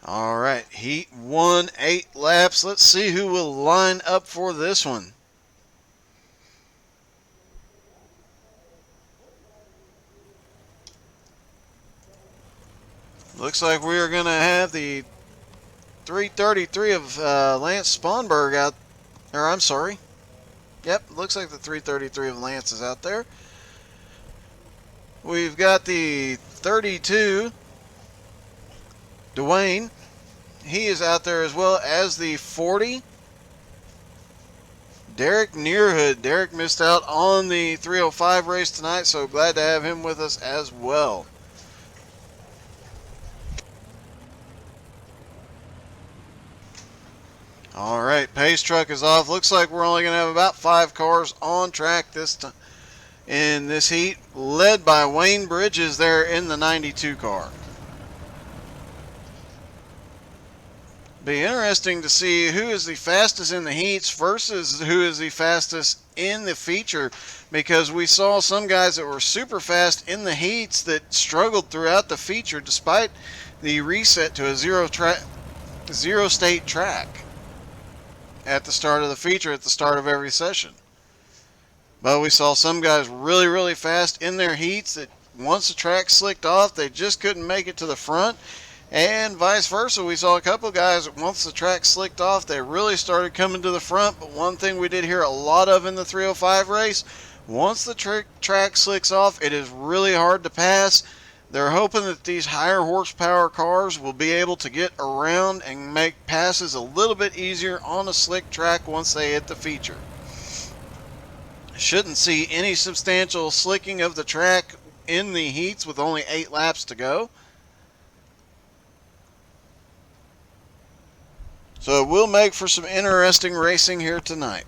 All right, Heat 1, 8 laps. Let's see who will line up for this one. Looks like we are going to have the 333 of Lance Sponberg out. Or I'm sorry. Yep, looks like the 333 of Lance is out there. We've got the 32, Dwayne. He is out there as well as the 40, Derek Nearhood. Derek missed out on the 305 race tonight, so glad to have him with us as well. All right, pace truck is off. Looks like we're only going to have about 5 cars on track this time in this heat, led by Wayne Bridges there in the 92 car. Be interesting to see who is the fastest in the heats versus who is the fastest in the feature, because we saw some guys that were super fast in the heats that struggled throughout the feature despite the reset to a zero state track at the start of the feature, at the start of every session. But we saw some guys really, really fast in their heats that once the track slicked off, they just couldn't make it to the front. And vice versa, we saw a couple guys, once the track slicked off, they really started coming to the front. But one thing we did hear a lot of in the 305 race, once the track slicks off, it is really hard to pass. They're hoping that these higher horsepower cars will be able to get around and make passes a little bit easier on a slick track once they hit the feature. Shouldn't see any substantial slicking of the track in the heats with only 8 laps to go. So it will make for some interesting racing here tonight.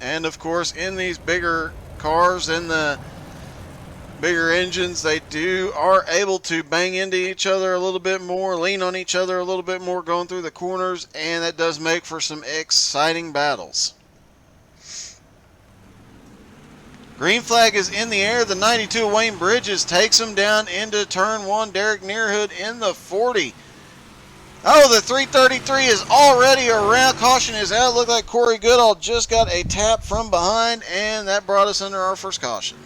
And of course, in these bigger cars and the bigger engines, they are able to bang into each other a little bit more, lean on each other a little bit more going through the corners, and that does make for some exciting battles. Green flag is in the air. The 92 Wayne Bridges takes him down into turn 1. Derek Nearhood in the 40. Oh, the 333 is already around. Caution is out. Looked like Corey Goodall just got a tap from behind, and that brought us under our first caution.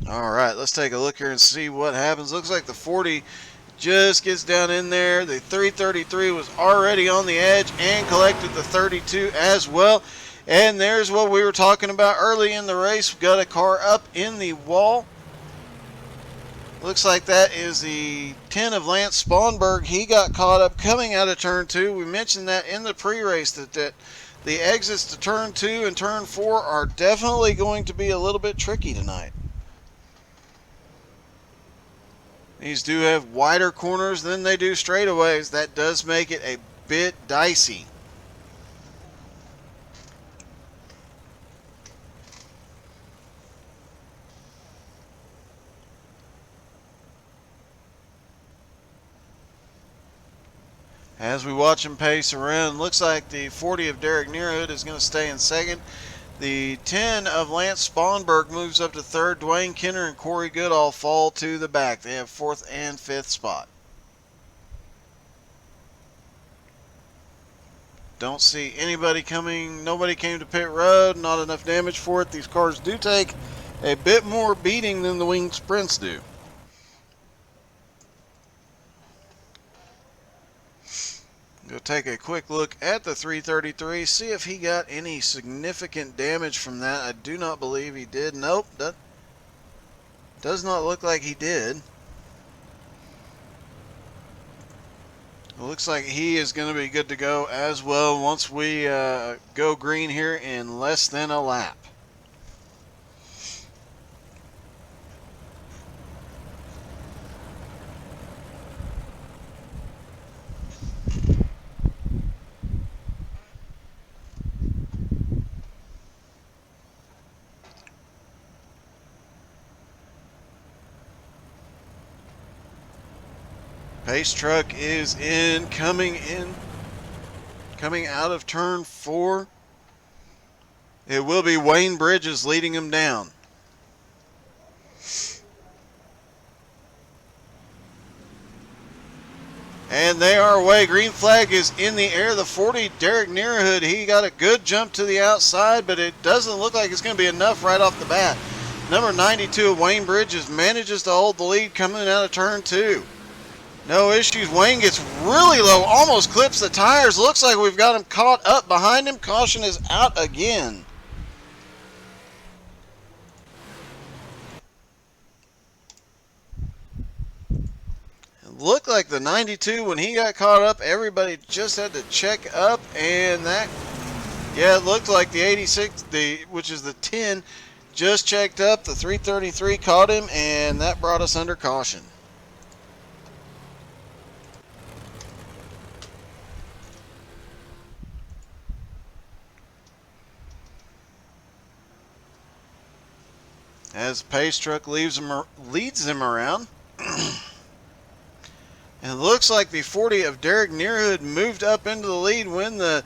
All right, let's take a look here and see what happens. Looks like the 40 just gets down in there. The 333 was already on the edge and collected the 32 as well. And there's what we were talking about early in the race. We've got a car up in the wall. Looks like that is the 10 of Lance Sponberg. He got caught up coming out of turn 2. We mentioned that in the pre-race that the exits to turn 2 and turn 4 are definitely going to be a little bit tricky tonight. These do have wider corners than they do straightaways. That does make it a bit dicey. As we watch him pace around, looks like the 40 of Derek Nearhood is going to stay in second. The 10 of Lance Sponberg moves up to third. Dwayne Kenner and Corey Goodall fall to the back. They have fourth and fifth spot. Don't see anybody coming. Nobody came to pit road. Not enough damage for it. These cars do take a bit more beating than the winged sprints do. Go take a quick look at the 333, see if he got any significant damage from that. I do not believe he did. Nope, that does not look like he did. It looks like he is going to be good to go as well once we go green here in less than a lap. Pace truck is coming out of turn 4. It will be Wayne Bridges leading him down. And they are away. Green flag is in the air. The 40, Derek Nearhood, he got a good jump to the outside, but it doesn't look like it's going to be enough right off the bat. Number 92 of Wayne Bridges manages to hold the lead coming out of turn 2. No issues. Wayne gets really low, almost clips the tires. Looks like we've got him caught up behind him. Caution is out again. Looked like the 92, when he got caught up, everybody just had to check up, and that, yeah, it looked like the 86, which is the 10, just checked up. The 333 caught him, and that brought us under caution. As the pace truck leads him around. And it looks like the 40 of Derek Nearhood moved up into the lead when the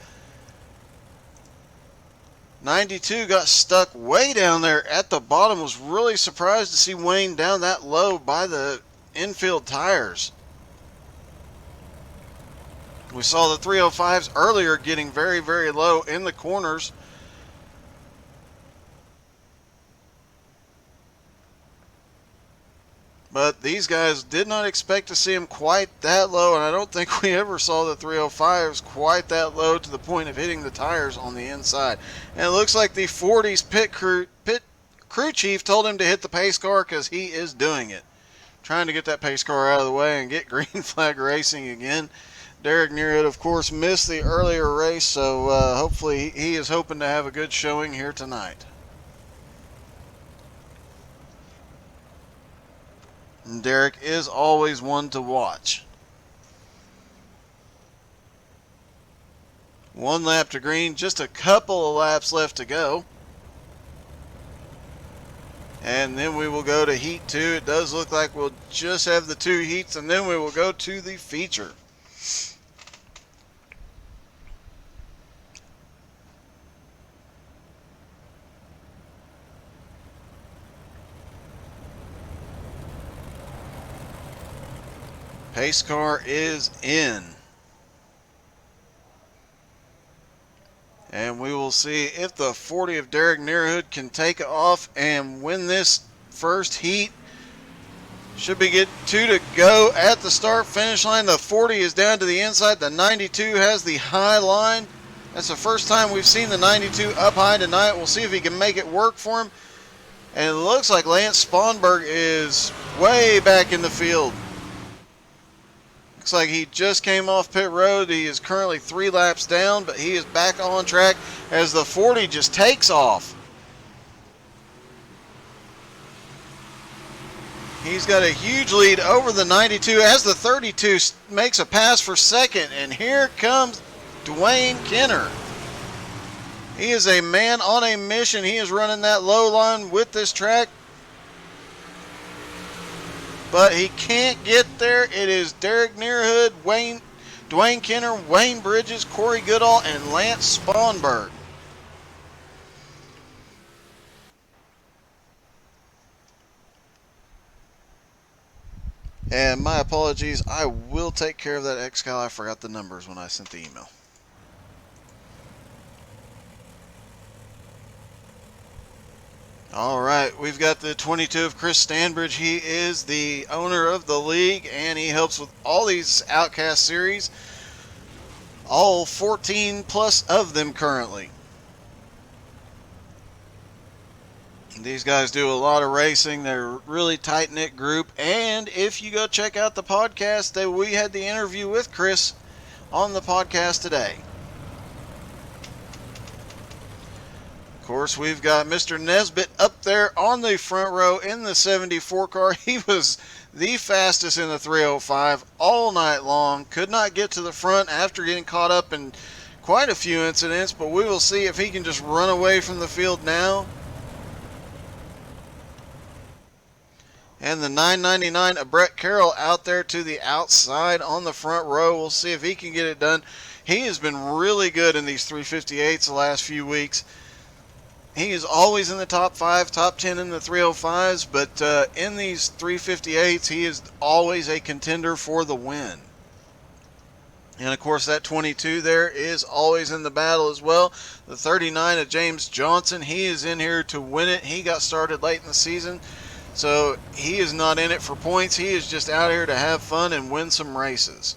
92 got stuck way down there at the bottom. Was really surprised to see Wayne down that low by the infield tires. We saw the 305s earlier getting very, very low in the corners. But these guys did not expect to see him quite that low, and I don't think we ever saw the 305s quite that low to the point of hitting the tires on the inside. And it looks like the 40's pit crew chief told him to hit the pace car because he is doing it. Trying to get that pace car out of the way and get green flag racing again. Derek Nearwood, of course, missed the earlier race, so hopefully he is hoping to have a good showing here tonight. And Derek is always one to watch. One lap to green, just a couple of laps left to go. And then we will go to heat 2. It does look like we'll just have the 2 heats, and then we will go to the feature. Pace car is in. And we will see if the 40 of Derek Nearhood can take it off and win this first heat. Should be get 2 to go at the start finish line. The 40 is down to the inside. The 92 has the high line. That's the first time we've seen the 92 up high tonight. We'll see if he can make it work for him. And it looks like Lance Sponberg is way back in the field. Looks like he just came off pit road. He is currently 3 laps down, but he is back on track as the 40 just takes off. He's got a huge lead over the 92 as the 32 makes a pass for second. And here comes Dwayne Kenner. He is a man on a mission. He is running that low line with this track, but he can't get there. It is Derek Nearhood, Dwayne Kenner, Wayne Bridges, Corey Goodall, and Lance Sponberg. And my apologies, I will take care of that Excal. I forgot the numbers when I sent the email. All right, we've got the 22 of Chris Stanbridge. He is the owner of the league, and he helps with all these Outcast series, all 14 plus of them currently. These guys do a lot of racing. They're a really tight-knit group, and if you go check out the podcast, we had the interview with Chris on the podcast today. Of course, we've got Mr. Nesbitt up there on the front row in the 74 car. He was the fastest in the 305 all night long. Could not get to the front after getting caught up in quite a few incidents, but we will see if he can just run away from the field now. And the 999 of Brett Carroll out there to the outside on the front row. We'll see if he can get it done. He has been really good in these 358s the last few weeks. He is always in the top 5, top 10 in the 305s, but in these 358s, he is always a contender for the win. And of course, that 22 there is always in the battle as well. The 39 of James Johnson, he is in here to win it. He got started late in the season, so he is not in it for points. He is just out here to have fun and win some races.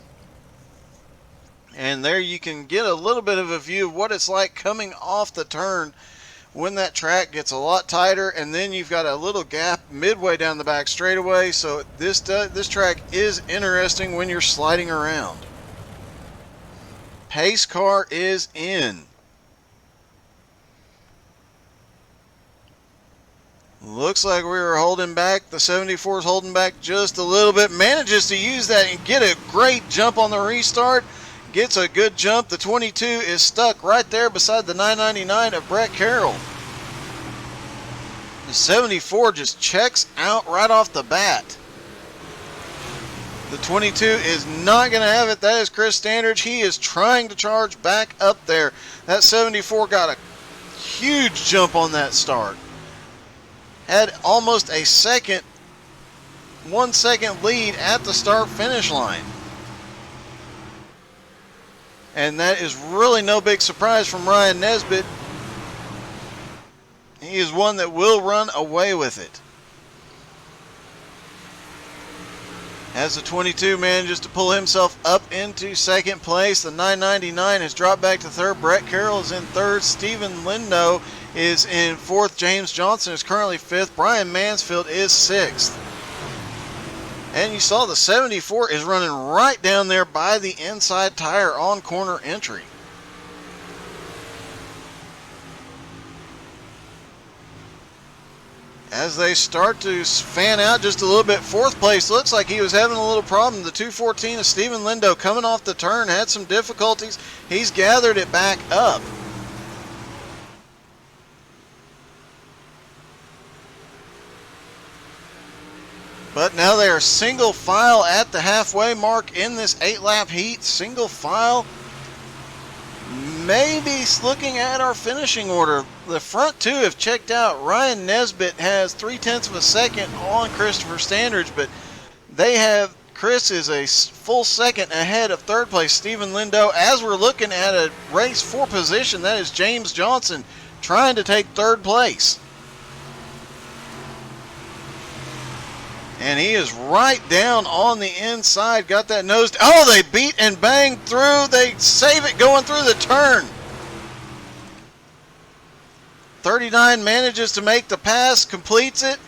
And there you can get a little bit of a view of what it's like coming off the turn when that track gets a lot tighter, and then you've got a little gap midway down the back straightaway. So this track is interesting when you're sliding around. Pace car is in. Looks like we were holding back. The 74 is holding back just a little bit. Manages to use that and get a great jump on the restart. Gets a good jump. The 22 is stuck right there beside the 999 of Brett Carroll. The 74 just checks out right off the bat. The 22 is not going to have it. That is Chris Standridge. He is trying to charge back up there. That 74 got a huge jump on that start. Had almost a 1 second lead at the start finish line. And that is really no big surprise from Ryan Nesbitt. He is one that will run away with it. As the 22 manages to pull himself up into second place, the 999 has dropped back to third. Brett Carroll is in third. Stephen Lindo is in fourth. James Johnson is currently fifth. Brian Mansfield is sixth. And you saw the 74 is running right down there by the inside tire on corner entry. As they start to fan out just a little bit, fourth place looks like he was having a little problem. The 214 of Stephen Lindo coming off the turn had some difficulties. He's gathered it back up. But now they are single file at the halfway mark in this 8-lap heat. Single file. Maybe looking at our finishing order. The front two have checked out. Ryan Nesbitt has 0.3 of a second on Christopher Standridge, but Chris is a full second ahead of third place Stephen Lindo. As we're looking at a race for position, that is James Johnson trying to take third place. And he is right down on the inside. Got that nose. Oh, they beat and banged through. They save it going through the turn. 39 manages to make the pass, completes it.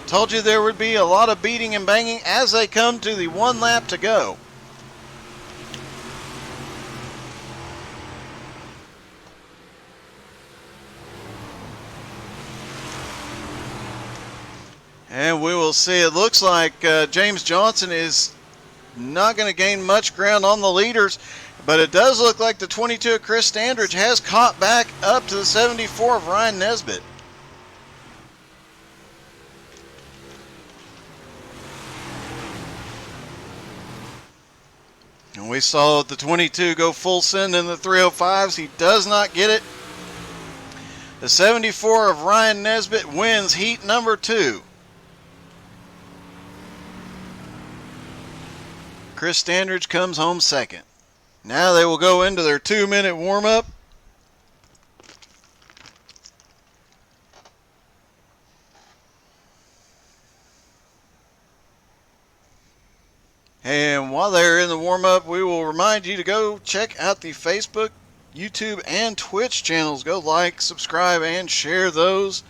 Told you there would be a lot of beating and banging as they come to the 1 lap to go. And we will see. It looks like James Johnson is not going to gain much ground on the leaders, but it does look like the 22 of Chris Standridge has caught back up to the 74 of Ryan Nesbitt. And we saw the 22 go full send in the 305s. He does not get it. The 74 of Ryan Nesbitt wins heat number 2. Chris Standridge comes home second. Now they will go into their 2-minute warm-up. And while they're in the warm-up, we will remind you to go check out the Facebook, YouTube, and Twitch channels. Go like, subscribe, and share those.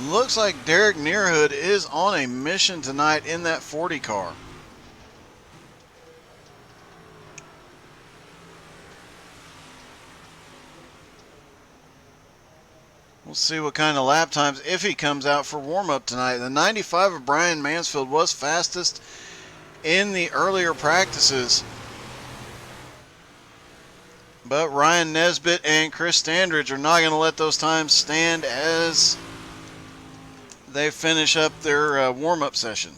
Looks like Derek Nearhood is on a mission tonight in that 40 car. We'll see what kind of lap times if he comes out for warm-up tonight. The 95 of Brian Mansfield was fastest in the earlier practices. But Ryan Nesbitt and Chris Standridge are not going to let those times stand as they finish up their warm-up session.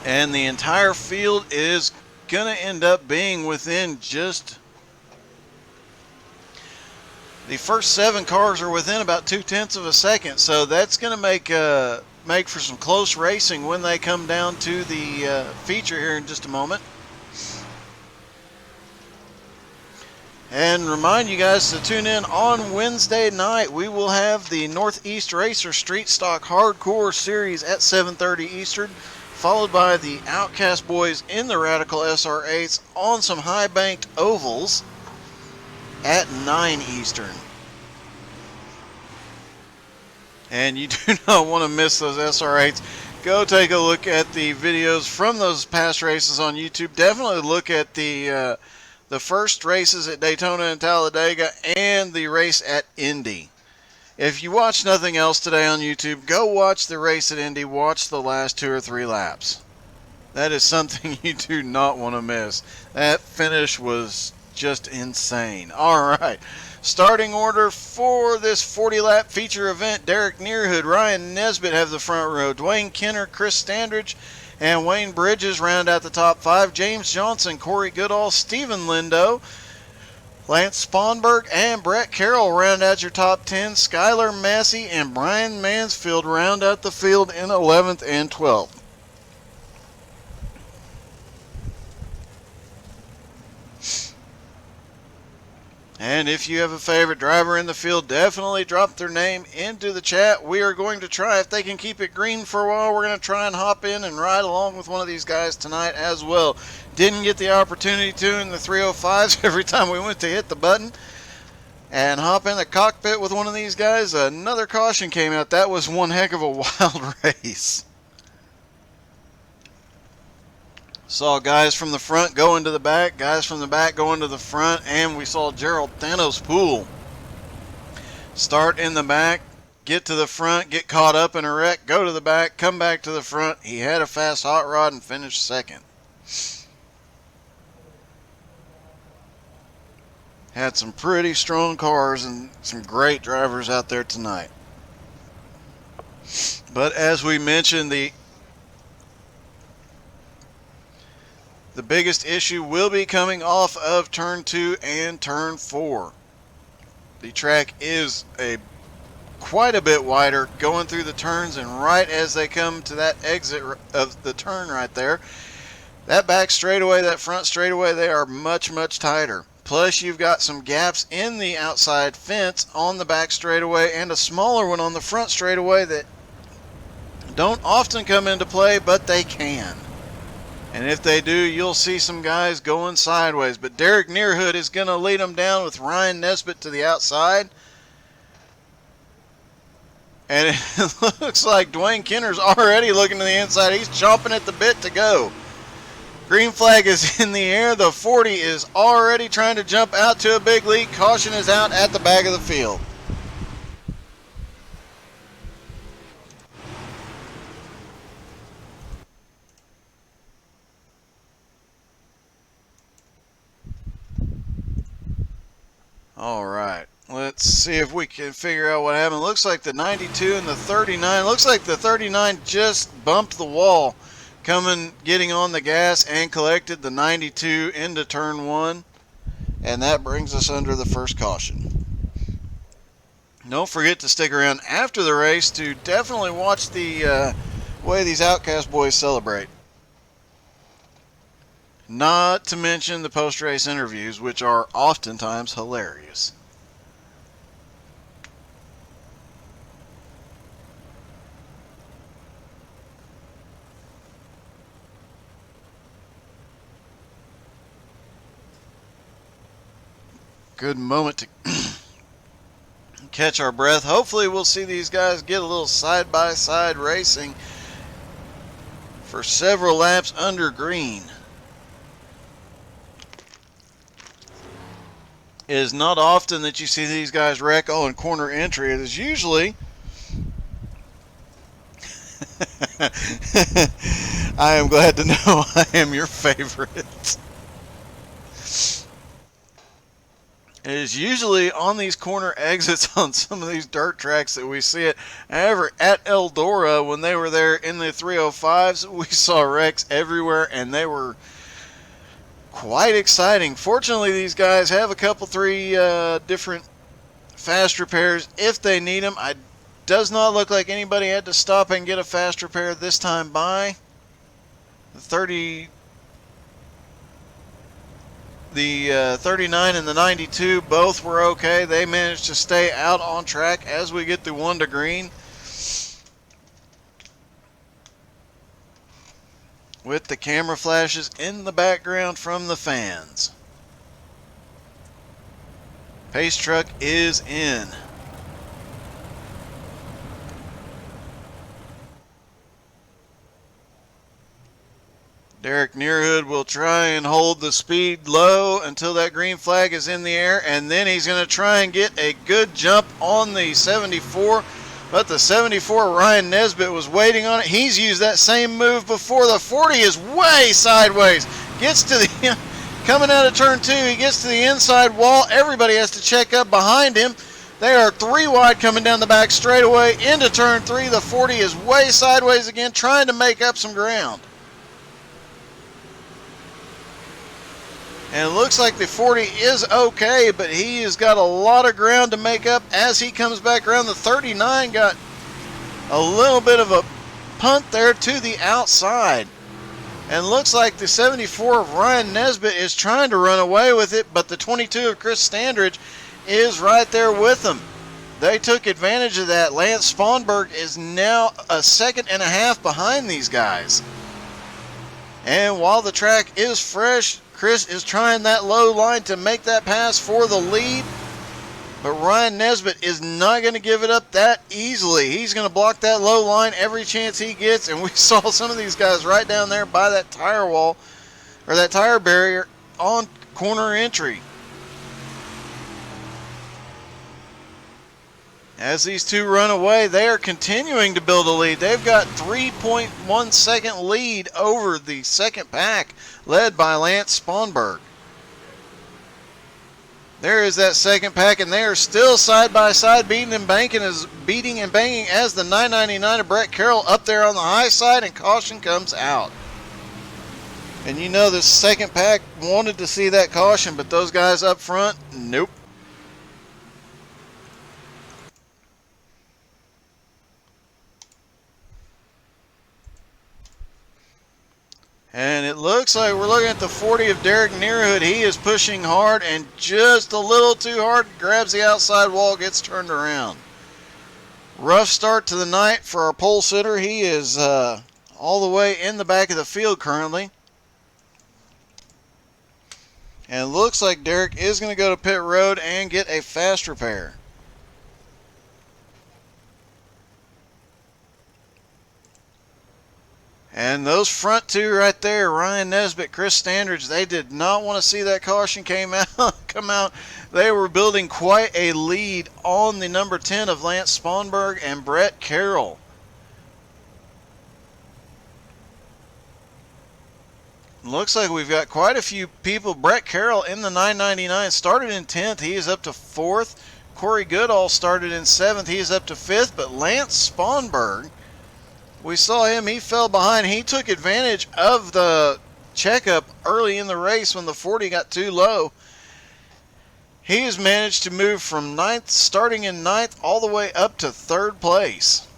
And the entire field is going to end up being within just... The first 7 cars are within about 0.2 of a second, so that's going to make for some close racing when they come down to the feature here in just a moment. And remind you guys to tune in on Wednesday night. We will have the Northeast Racer Street Stock Hardcore Series at 7:30 Eastern, followed by the Outcast boys in the Radical SR8s on some high-banked ovals at 9 Eastern. And you do not want to miss those SR8s. Go take a look at the videos from those past races on YouTube. Definitely look at the first races at Daytona and Talladega and the race at Indy. If you watch nothing else today on YouTube, go watch the race at Indy. Watch the last 2 or 3 laps. That is something you do not want to miss. That finish was just insane. All right. Starting order for this 40-lap feature event: Derek Nearhood, Ryan Nesbitt have the front row. Dwayne Kenner, Chris Standridge, and Wayne Bridges round out the top 5. James Johnson, Corey Goodall, Stephen Lindo, Lance Sponberg, and Brett Carroll round out your top 10. Skylar Massey and Brian Mansfield round out the field in 11th and 12th. And if you have a favorite driver in the field, definitely drop their name into the chat. We are going to try, if they can keep it green for a while, we're going to try and hop in and ride along with one of these guys tonight as well. Didn't get the opportunity to in the 305s every time we went to hit the button and hop in the cockpit with one of these guys. Another caution came out. That was one heck of a wild race. Saw guys from the front go into the back, guys from the back go into the front, and we saw Gerald Thanos Poole start in the back, get to the front, get caught up in a wreck, go to the back, come back to the front. He had a fast hot rod and finished second. Had some pretty strong cars and some great drivers out there tonight. But as we mentioned, the biggest issue will be coming off of turn 2 and turn 4. The track is quite a bit wider going through the turns, and right as they come to that exit of the turn right there, that back straightaway, that front straightaway, they are much, much tighter. Plus you've got some gaps in the outside fence on the back straightaway and a smaller one on the front straightaway that don't often come into play, but they can. And if they do, you'll see some guys going sideways. But Derek Nearhood is going to lead them down with Ryan Nesbitt to the outside. And it looks like Dwayne Kenner's already looking to the inside. He's chomping at the bit to go. Green flag is in the air. The 40 is already trying to jump out to a big lead. Caution is out at the back of the field. All right, let's see if we can figure out what happened. Looks like the 92 and the 39. Looks like the 39 just bumped the wall, getting on the gas, and collected the 92 into turn 1. And that brings us under the first caution. Don't forget to stick around after the race to definitely watch the way these Outcast boys celebrate. Not to mention the post-race interviews, which are oftentimes hilarious. Good moment to catch our breath. Hopefully we'll see these guys get a little side-by-side racing for several laps under green. It is not often that you see these guys wreck on corner entry. It is usually I am glad to know I am your favorite. It is usually on these corner exits on some of these dirt tracks that we see it. However, at Eldora, when they were there in the 305s, we saw wrecks everywhere, and they were quite exciting. Fortunately, these guys have a couple, three different fast repairs if they need them. It does not look like anybody had to stop and get a fast repair this time by. The 39 and the 92 both were okay. They managed to stay out on track as we get the 1 to green. With the camera flashes in the background from the fans. Pace truck is in. Derek Nearhood will try and hold the speed low until that green flag is in the air, and then he's going to try and get a good jump on the 74. But the 74, Ryan Nesbitt, was waiting on it. He's used that same move before. The 40 is way sideways. Gets to the coming out of turn 2. He gets to the inside wall. Everybody has to check up behind him. They are 3 wide coming down the back straightaway into turn 3. The 40 is way sideways again, trying to make up some ground. And it looks like the 40 is okay, but he has got a lot of ground to make up as he comes back around. The 39 got a little bit of a punt there to the outside. And looks like the 74 of Ryan Nesbitt is trying to run away with it, but the 22 of Chris Standridge is right there with him. They took advantage of that. Lance Sponberg is now a second and a half behind these guys. And while the track is fresh, Chris is trying that low line to make that pass for the lead. But Ryan Nesbitt is not going to give it up that easily. He's going to block that low line every chance he gets. And we saw some of these guys right down there by that tire wall, or that tire barrier on corner entry. As these two run away, they are continuing to build a lead. They've got 3.1 second lead over the second pack, led by Lance Sponberg. There is that second pack, and they are still side by side, beating and banging as the 999 of Brett Carroll up there on the high side, and caution comes out. And you know the second pack wanted to see that caution, but those guys up front, nope. And it looks like we're looking at the 40 of Derek Nearhood. He is pushing hard and just a little too hard. Grabs the outside wall, gets turned around. Rough start to the night for our pole sitter. He is all the way in the back of the field currently. And it looks like Derek is going to go to pit road and get a fast repair. And those front two right there, Ryan Nesbitt, Chris Standridge, they did not want to see that caution come out. They were building quite a lead on the number 10 of Lance Sponberg and Brett Carroll. Looks like we've got quite a few people. Brett Carroll in the 999 started in 10th. He is up to 4th. Corey Goodall started in 7th. He is up to 5th. But Lance Sponberg, we saw him, he fell behind. He took advantage of the checkup early in the race when the 40 got too low. He has managed to move from 9th, starting in 9th, all the way up to 3rd place.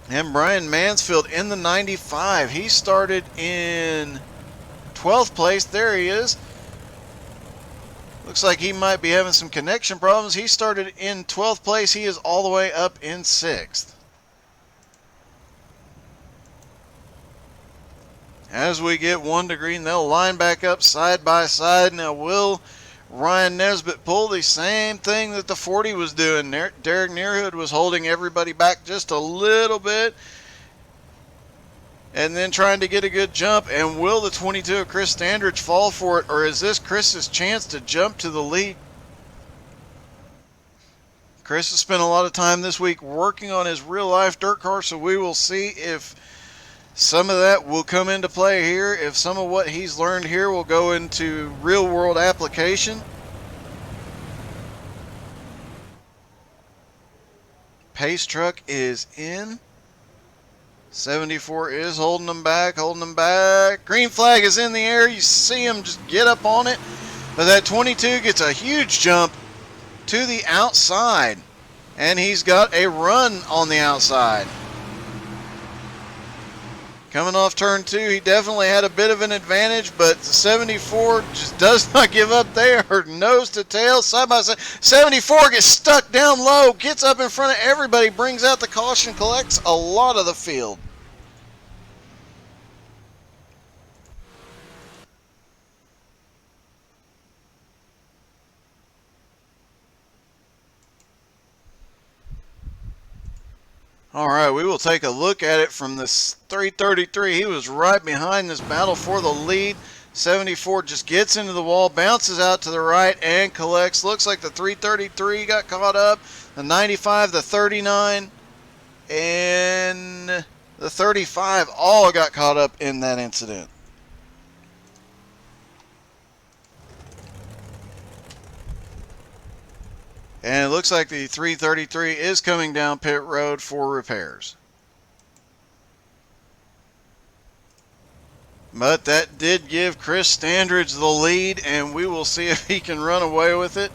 And Brian Mansfield in the 95. He started in 12th place. There he is. Looks like he might be having some connection problems. He started in 12th place. He is all the way up in 6th. As we get 1 to green, they'll line back up side by side. Now, will Ryan Nesbitt pull the same thing that the 40 was doing? Derek Nearhood was holding everybody back just a little bit and then trying to get a good jump. And will the 22 of Chris Standridge fall for it, or is this Chris's chance to jump to the lead? Chris has spent a lot of time this week working on his real-life dirt car, so we will see if some of that will come into play here, if some of what he's learned here will go into real-world application. pace truck is in. 74 is holding them back, Green flag is in the air. You see him just get up on it. But that 22 gets a huge jump to the outside. And he's got a run on the outside. Coming off turn 2, he definitely had a bit of an advantage, but the 74 just does not give up there. Nose to tail, side by side. 74 gets stuck down low, gets up in front of everybody, brings out the caution, collects a lot of the field. All right, we will take a look at it from this 333. He was right behind this battle for the lead. 74 just gets into the wall, bounces out to the right, and collects. Looks like the 333 got caught up. The 95, the 39, and the 35 all got caught up in that incident. And it looks like the 333 is coming down pit road for repairs. But that did give Chris Standridge the lead, and we will see if he can run away with it.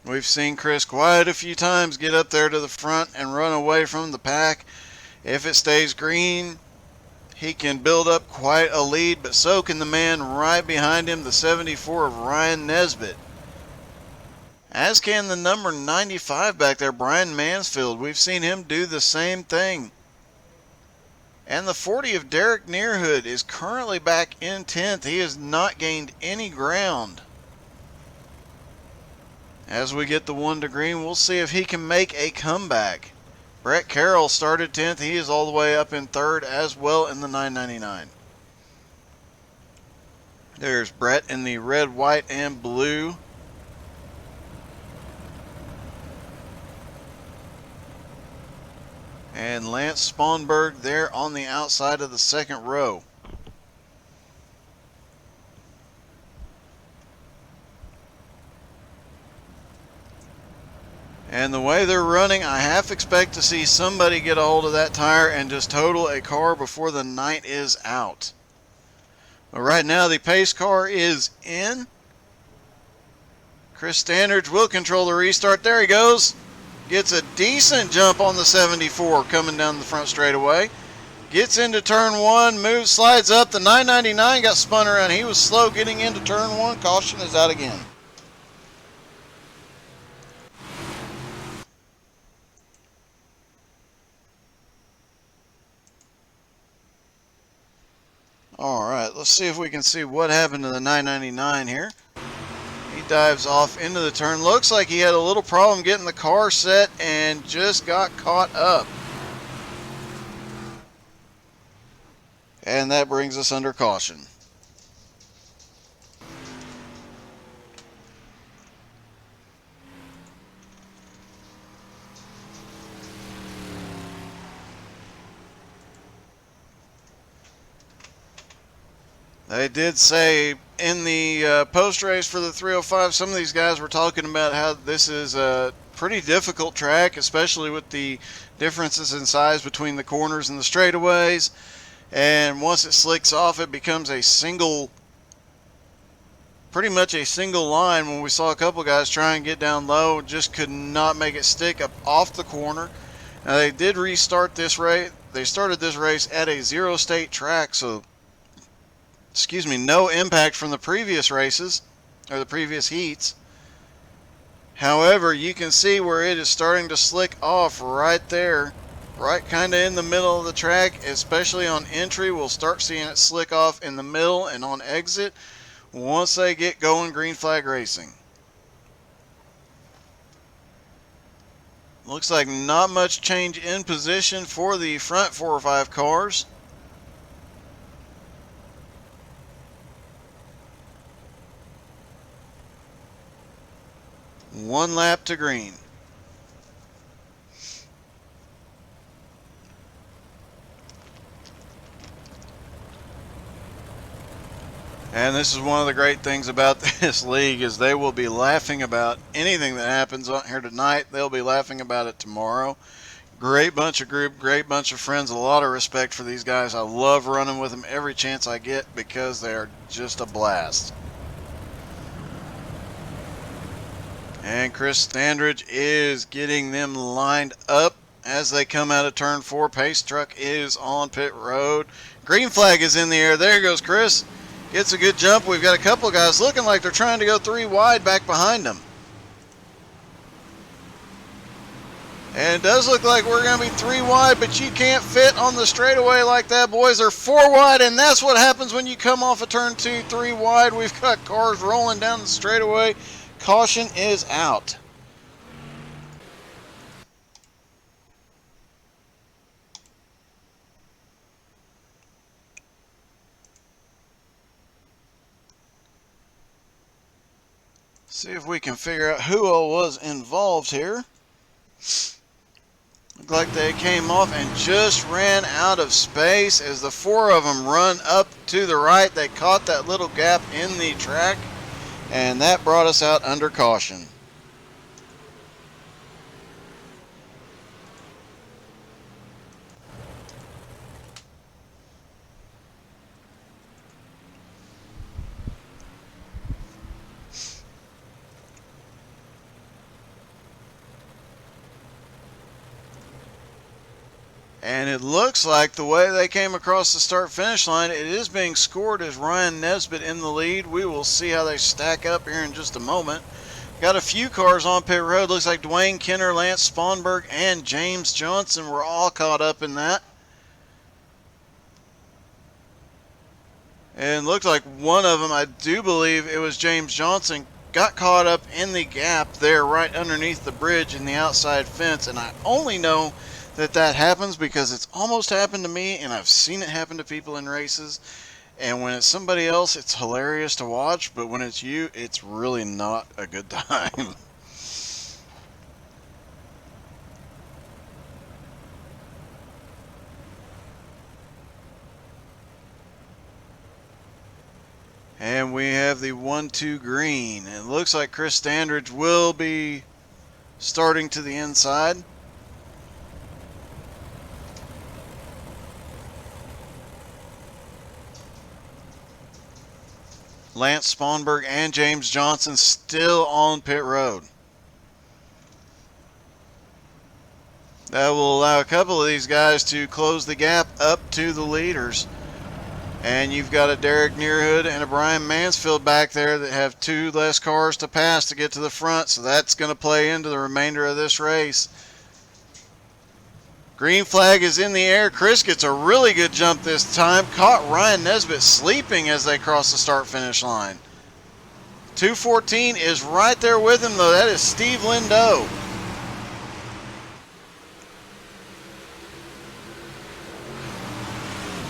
We've seen Chris quite a few times get up there to the front and run away from the pack. If it stays green, he can build up quite a lead, but so can the man right behind him, the 74 of Ryan Nesbitt. As can the number 95 back there, Brian Mansfield. We've seen him do the same thing. And the 40 of Derek Nearhood is currently back in 10th. He has not gained any ground. As we get the 1 to green, we'll see if he can make a comeback. Brett Carroll started 10th. He is all the way up in 3rd as well in the 999. There's Brett in the red, white, and blue. And Lance Sponberg there on the outside of the second row. And the way they're running, I half expect to see somebody get a hold of that tire and just total a car before the night is out. But right now, the pace car is in. Chris Standridge will control the restart. There he goes. Gets a decent jump on the 74 coming down the front straightaway. Gets into turn 1, moves, slides up. The 999 got spun around. He was slow getting into turn 1. Caution is out again. Alright, let's see if we can see what happened to the 999 here. He dives off into the turn. Looks like he had a little problem getting the car set and just got caught up. And that brings us under caution. They did say in the post-race for the 305, some of these guys were talking about how this is a pretty difficult track, especially with the differences in size between the corners and the straightaways. And once it slicks off, it becomes a single, pretty much a single line. When we saw a couple guys try and get down low, just could not make it stick up off the corner. Now they did restart this race. They started this race at a zero-state track, so no impact from the previous races, or the previous heats. However, you can see where it is starting to slick off right there, right kind of in the middle of the track, especially on entry. We'll start seeing it slick off in the middle and on exit once they get going green flag racing. Looks like not much change in position for the front 4 or 5 cars. One lap to green. And this is one of the great things about this league is they will be laughing about anything that happens on here tonight. They'll be laughing about it tomorrow. Great bunch of group, great bunch of friends, a lot of respect for these guys. I love running with them every chance I get because they are just a blast. And Chris Standridge is getting them lined up as they come out of turn 4. Pace truck is on pit road. Green flag is in the air. There goes Chris. Gets a good jump. We've got a couple of guys looking like they're trying to go 3 wide back behind them. And it does look like we're going to be 3 wide, but you can't fit on the straightaway like that, boys. They're 4 wide, and that's what happens when you come off of turn 2, 3 wide. We've got cars rolling down the straightaway. Caution is out. See if we can figure out who all was involved here. Looked like they came off and just ran out of space as the 4 of them run up to the right. They caught that little gap in the track, and that brought us out under caution. And it looks like the way they came across the start-finish line, it is being scored as Ryan Nesbitt in the lead. We will see how they stack up here in just a moment. Got a few cars on pit road. Looks like Dwayne Kenner, Lance Sponberg, and James Johnson were all caught up in that. And looked like one of them, I do believe it was James Johnson, got caught up in the gap there right underneath the bridge in the outside fence. And I only know that happens because it's almost happened to me, and I've seen it happen to people in races. And when it's somebody else, it's hilarious to watch, but when it's you, it's really not a good time. And we have the 1-2 green. It looks like Chris Standridge will be starting to the inside. Lance Sponberg and James Johnson still on pit road. That will allow a couple of these guys to close the gap up to the leaders. And you've got a Derek Nearhood and a Brian Mansfield back there that have 2 less cars to pass to get to the front, so that's going to play into the remainder of this race. Green flag is in the air. Chris gets a really good jump this time. Caught Ryan Nesbitt sleeping as they cross the start-finish line. 214 is right there with him, though. That is Steve Lindo.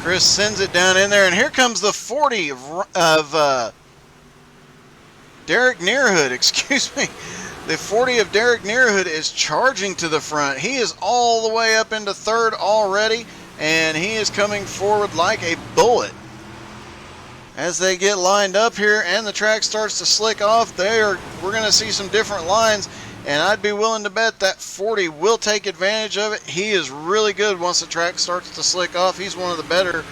Chris sends it down in there, and here comes the 40 of Derek Nearhood. Excuse me. The 40 of Derek Nearhood is charging to the front. He is all the way up into 3rd already, and he is coming forward like a bullet. As they get lined up here and the track starts to slick off, we're going to see some different lines, and I'd be willing to bet that 40 will take advantage of it. He is really good once the track starts to slick off. He's one of the better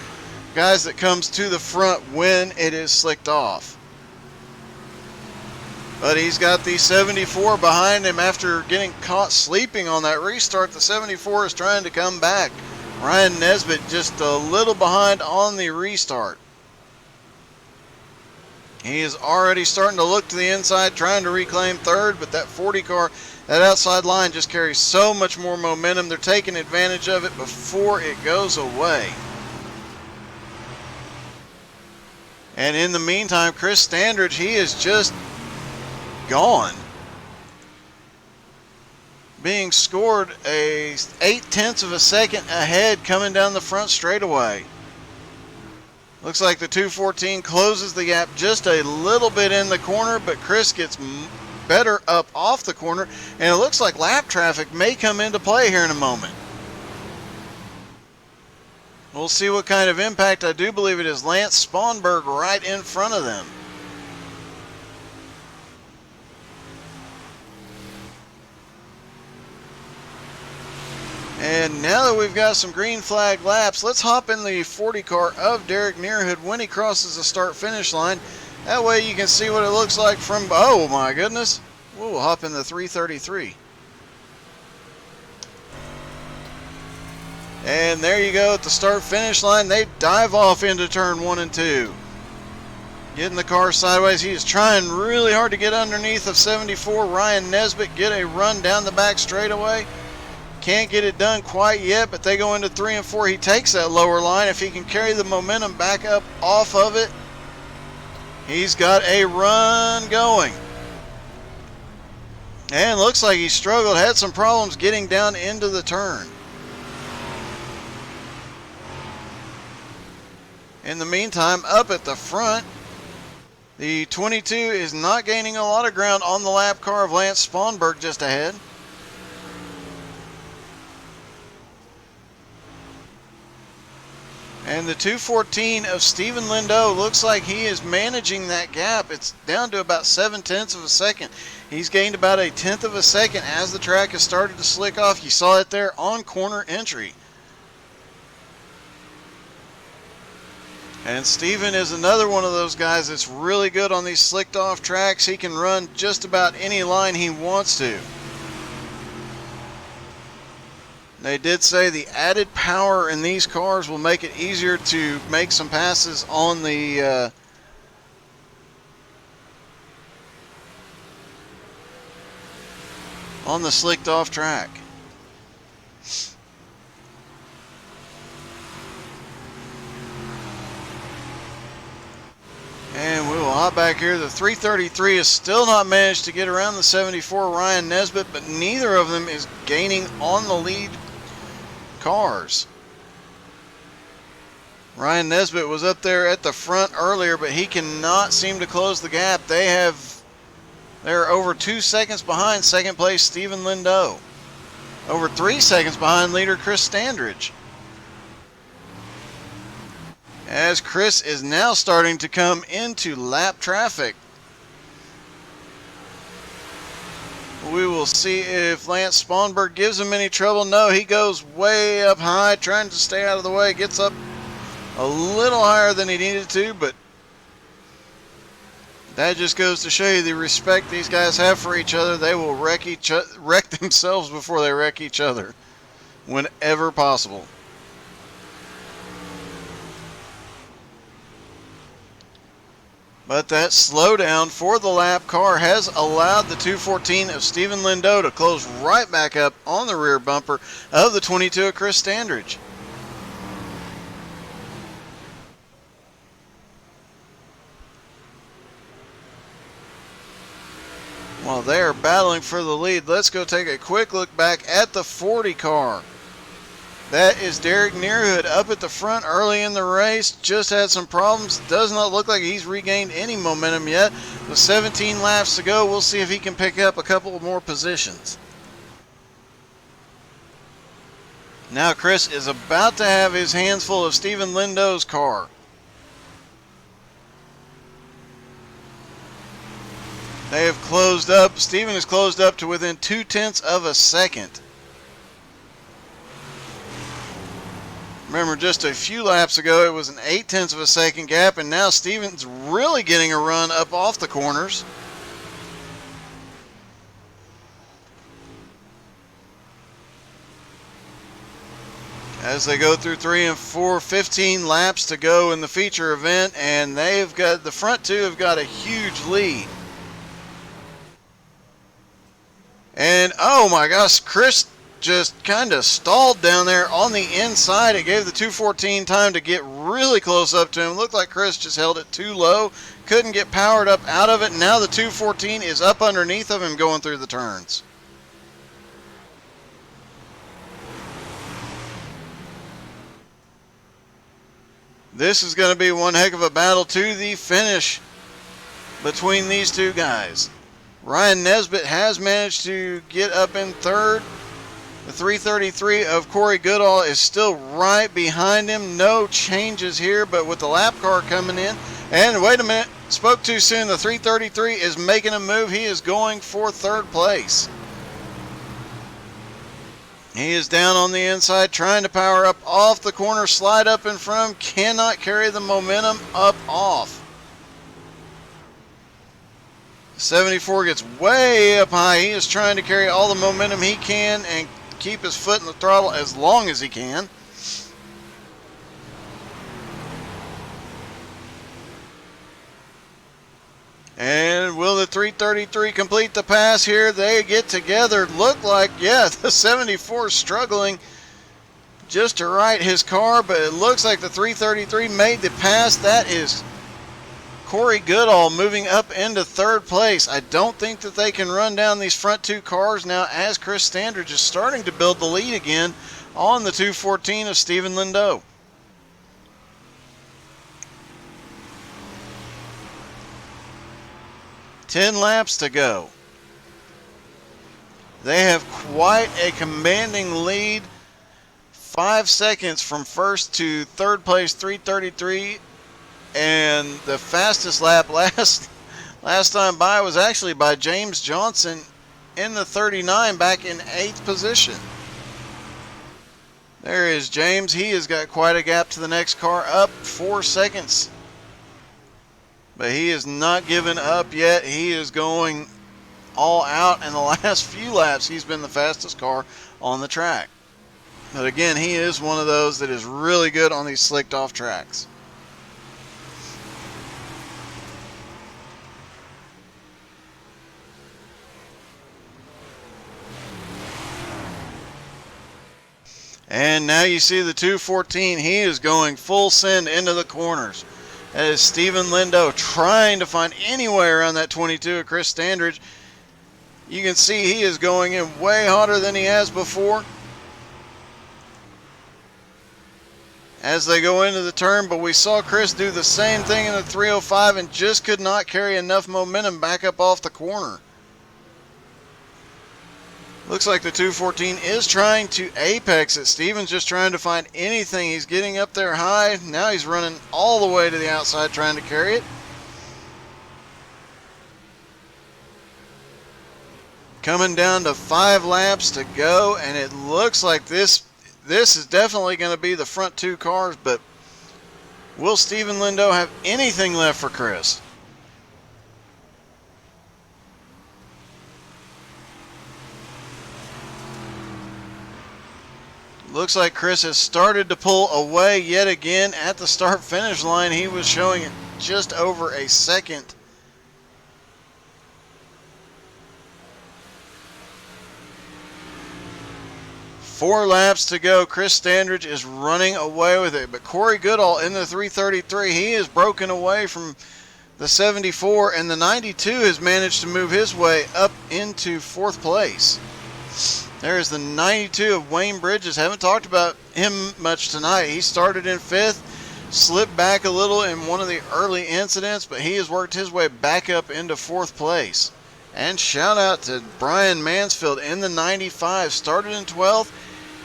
guys that comes to the front when it is slicked off. But he's got the 74 behind him after getting caught sleeping on that restart. The 74 is trying to come back. Ryan Nesbitt just a little behind on the restart. He is already starting to look to the inside, trying to reclaim 3rd, but that 40 car, that outside line just carries so much more momentum. They're taking advantage of it before it goes away. And in the meantime, Chris Standridge, he is just gone. Being scored a 0.8 of a second ahead coming down the front straightaway. Looks like the 214 closes the gap just a little bit in the corner, but Chris gets better up off the corner, and it looks like lap traffic may come into play here in a moment. We'll see what kind of impact. I do believe it is Lance Spanberg right in front of them. And now that we've got some green flag laps, let's hop in the 40 car of Derek Nearhood when he crosses the start-finish line. That way you can see what it looks like from, oh my goodness. We'll hop in the 333. And there you go at the start-finish line. They dive off into turn 1 and 2. Getting the car sideways. He is trying really hard to get underneath of 74. Ryan Nesbitt get a run down the back straightaway. Can't get it done quite yet, but they go into 3 and 4. He takes that lower line. If he can carry the momentum back up off of it, he's got a run going. And looks like he struggled, had some problems getting down into the turn. In the meantime, up at the front, the 22 is not gaining a lot of ground on the lap car of Lance Spanberg just ahead. And the 214 of Stephen Lindo looks like he is managing that gap. It's down to about 7/10 of a second. He's gained about 1/10 of a second as the track has started to slick off. You saw it there on corner entry. And Stephen is another one of those guys that's really good on these slicked off tracks. He can run just about any line he wants to. They did say the added power in these cars will make it easier to make some passes on the slicked off track. And we will hop back here. The 333 has still not managed to get around the 74 Ryan Nesbitt, but neither of them is gaining on the lead cars. Ryan Nesbitt was up there at the front earlier, but he cannot seem to close the gap. They're over 2 seconds behind second place Stephen Lindo. Over 3 seconds behind leader Chris Standridge. As Chris is now starting to come into lap traffic. We will see if Lance Spanberg gives him any trouble. No, he goes way up high, trying to stay out of the way. Gets up a little higher than he needed to, but that just goes to show you the respect these guys have for each other. They will wreck themselves before they wreck each other, whenever possible. But that slowdown for the lap car has allowed the 214 of Stephen Lindo to close right back up on the rear bumper of the 22 of Chris Standridge. While they are battling for the lead, let's go take a quick look back at the 40 car. That is Derek Nearhood up at the front early in the race. Just had some problems. Does not look like he's regained any momentum yet. With 17 laps to go, we'll see if he can pick up a couple more positions. Now Chris is about to have his hands full of Stephen Lindo's car. They have closed up. Stephen has closed up to within 0.2 of a second. Remember, just a few laps ago, it was an 0.8 of a second gap, and now Stephen's really getting a run up off the corners. As they go through 3 and 4, 15 laps to go in the feature event, and they've got, the front two have got a huge lead. And, oh my gosh, Chris just kind of stalled down there on the inside. It gave the 214 time to get really close up to him. Looked like Chris just held it too low. Couldn't get powered up out of it. Now the 214 is up underneath of him going through the turns. This is going to be one heck of a battle to the finish between these two guys. Ryan Nesbitt has managed to get up in third. The 333 of Corey Goodall is still right behind him. No changes here, but with the lap car coming in. And wait a minute, spoke too soon. The 333 is making a move. He is going for third place. He is down on the inside, trying to power up off the corner, slide up in front of him. Cannot carry the momentum up off. 74 gets way up high. He is trying to carry all the momentum he can and keep his foot in the throttle as long as he can. And will the 333 complete the pass here? They get together. Look like, yeah, the 74 is struggling just to right his car, but it looks like the 333 made the pass. That is Corey Goodall moving up into third place. I don't think that they can run down these front two cars now, as Chris Standridge is starting to build the lead again on the 214 of Stephen Lindeau. Ten laps to go. They have quite a commanding lead. 5 seconds from first to third place, 333. And the fastest lap last time by was actually by James Johnson in the 39 back in 8th position. There is James. He has got quite a gap to the next car, up 4 seconds. But he is not giving up yet. He is going all out. In the last few laps, he's been the fastest car on the track. But again, he is one of those that is really good on these slicked off tracks. And now you see the 214. He is going full send into the corners. That is Stephen Lindeau trying to find any way around that 22 of Chris Standridge. You can see he is going in way hotter than he has before as they go into the turn, but we saw Chris do the same thing in the 305 and just could not carry enough momentum back up off the corner. Looks like the 214 is trying to apex it. Steven's just trying to find anything. He's getting up there high. Now he's running all the way to the outside trying to carry it. Coming down to 5 laps to go, and it looks like this is definitely going to be the front two cars, but will Stephen Lindeau have anything left for Chris? Looks like Chris has started to pull away yet again at the start-finish line. He was showing it just over a second. Four laps to go. Chris Standridge is running away with it. But Corey Goodall in the 333, he is broken away from the 74, and the 92 has managed to move his way up into 4th place. There's the 92 of Wayne Bridges. Haven't talked about him much tonight. He started in 5th, slipped back a little in one of the early incidents, but he has worked his way back up into 4th place. And shout out to Brian Mansfield in the 95. Started in 12th.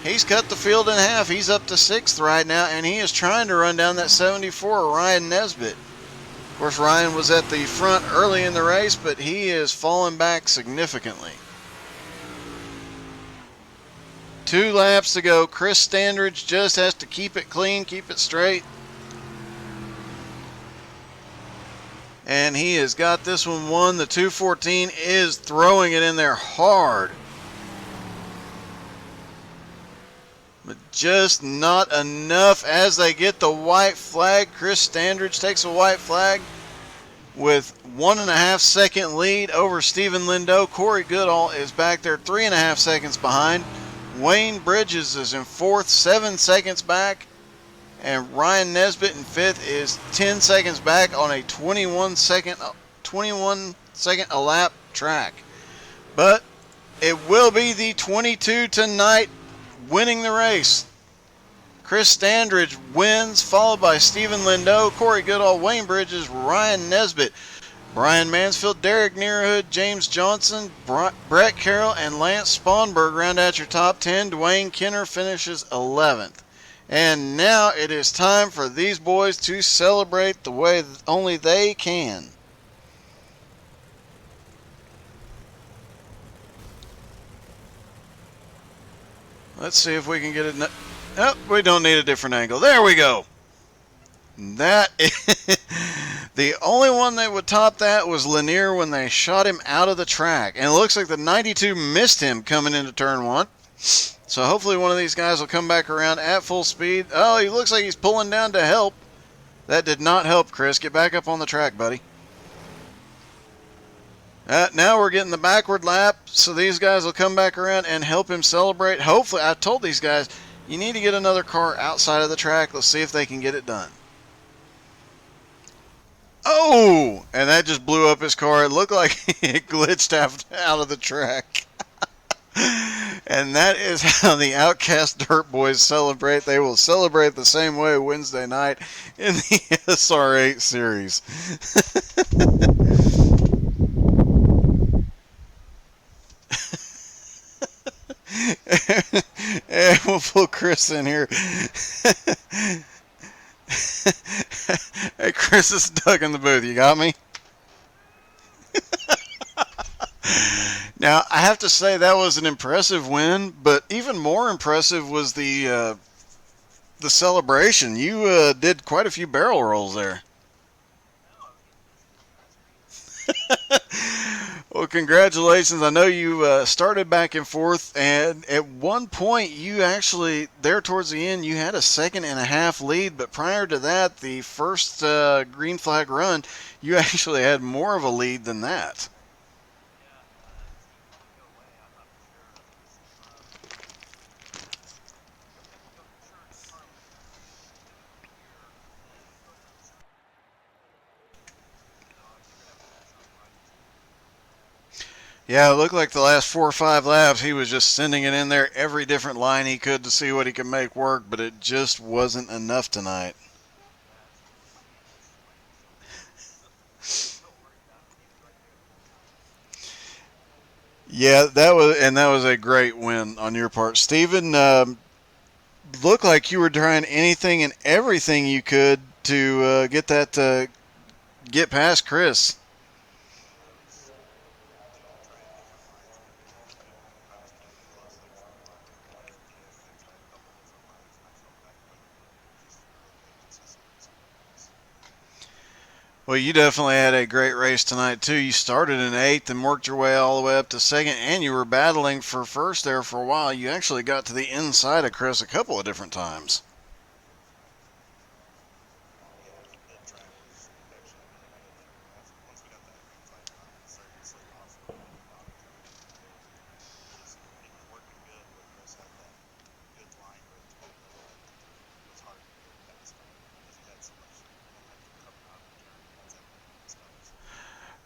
He's cut the field in half. He's up to 6th right now, and he is trying to run down that 74, Ryan Nesbitt. Of course, Ryan was at the front early in the race, but he is falling back significantly. 2 laps to go. Chris Standridge just has to keep it clean, keep it straight. And he has got this one won. The 214 is throwing it in there hard. But just not enough as they get the white flag. Chris Standridge takes a white flag with 1.5 second lead over Stephen Lindeau. Corey Goodall is back there 3.5 seconds behind. Wayne Bridges is in 4th, 7 seconds back. And Ryan Nesbitt in 5th is 10 seconds back on a 21 second a lap track. But it will be the 22 tonight winning the race. Chris Standridge wins, followed by Stephen Lindeau, Corey Goodall, Wayne Bridges, Ryan Nesbitt. Brian Mansfield, Derek Nearhood, James Johnson, Brett Carroll, and Lance Sponberg round out your top 10. Dwayne Kenner finishes 11th. And now it is time for these boys to celebrate the way only they can. Let's see if we can get it. Oh, we don't need a different angle. There we go. That is, the only one that would top that was Lanier when they shot him out of the track. And it looks like the 92 missed him coming into turn one. So hopefully one of these guys will come back around at full speed. Oh, he looks like he's pulling down to help. That did not help, Chris. Get back up on the track, buddy. Now we're getting the backward lap, so these guys will come back around and help him celebrate. Hopefully, I told these guys, you need to get another car outside of the track. Let's see if they can get it done. Oh! And that just blew up his car. It looked like it glitched out of the track. And that is how the Outcast Dirt Boys celebrate. They will celebrate the same way Wednesday night in the SR8 series. And we'll pull Chris in here. Hey, Chris is stuck in the booth. You got me? Now, I have to say that was an impressive win, but even more impressive was the celebration. You did quite a few barrel rolls there. Well, congratulations. I know you started back and forth, and at one point you actually, there towards the end, you had a 1.5 lead, but prior to that, the first green flag run, you actually had more of a lead than that. Yeah, it looked like the last 4 or 5 laps he was just sending it in there every different line he could to see what he could make work, but it just wasn't enough tonight. Yeah, that was a great win on your part, Steven. Looked like you were trying anything and everything you could to get past Chris. Well, you definitely had a great race tonight, too. You started in 8th and worked your way all the way up to 2nd, and you were battling for first there for a while. You actually got to the inside of Chris a couple of different times.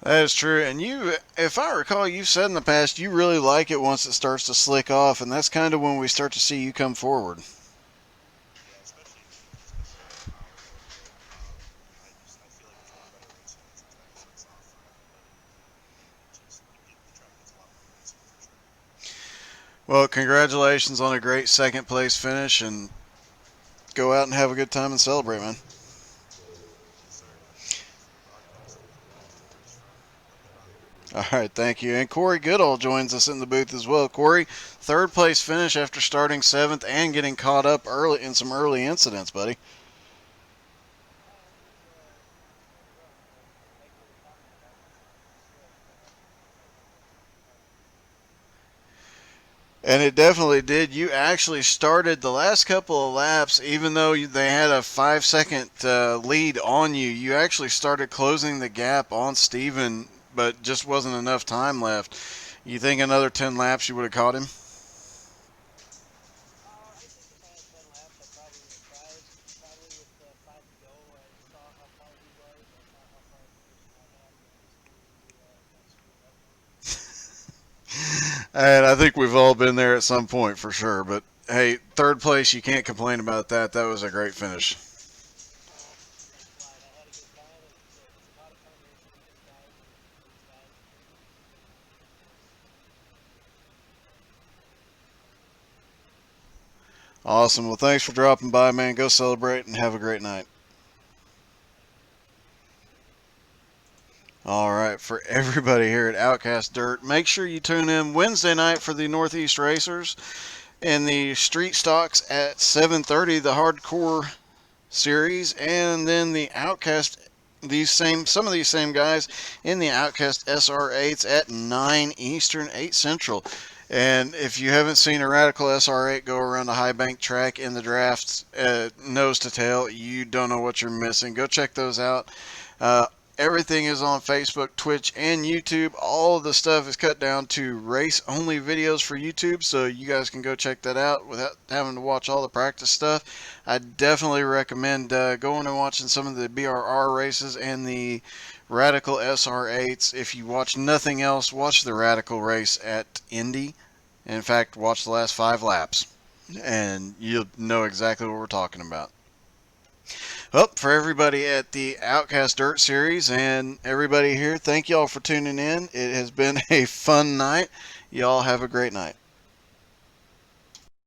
That is true. And you, if I recall, you've said in the past you really like it once it starts to slick off, and that's kind of when we start to see you come forward. Well, congratulations on a great second place finish, and go out and have a good time and celebrate, man. All right, thank you. And Corey Goodall joins us in the booth as well. Corey, third place finish after starting 7th and getting caught up early in some early incidents, buddy. And it definitely did. You actually started the last couple of laps, even though they had a 5-second lead on you. You actually started closing the gap on Steven, but just wasn't enough time left. You think another 10 laps you would have caught him? And I think we've all been there at some point for sure. But hey, third place, you can't complain about that. That was a great finish. Awesome. Well, thanks for dropping by, man. Go celebrate and have a great night. All right, for everybody here at Outcast Dirt, make sure you tune in Wednesday night for the Northeast Racers and the Street Stocks at 7:30, the Hardcore series, and then the Outcast. Some of these same guys in the Outcast SR8s at 9 Eastern, 8 Central. And if you haven't seen a Radical SR8 go around a high bank track in the drafts, nose to tail, you don't know what you're missing. Go check those out. Uh, Everything is on Facebook, Twitch, and YouTube. All of the stuff is cut down to race-only videos for YouTube, so you guys can go check that out without having to watch all the practice stuff. I definitely recommend going and watching some of the BRR races and the Radical SR8s. If you watch nothing else, watch the Radical race at Indy. In fact, watch the last 5 laps, and you'll know exactly what we're talking about. Well, for everybody at the Outcast Dirt Series and everybody here, thank y'all for tuning in. It has been a fun night. Y'all have a great night.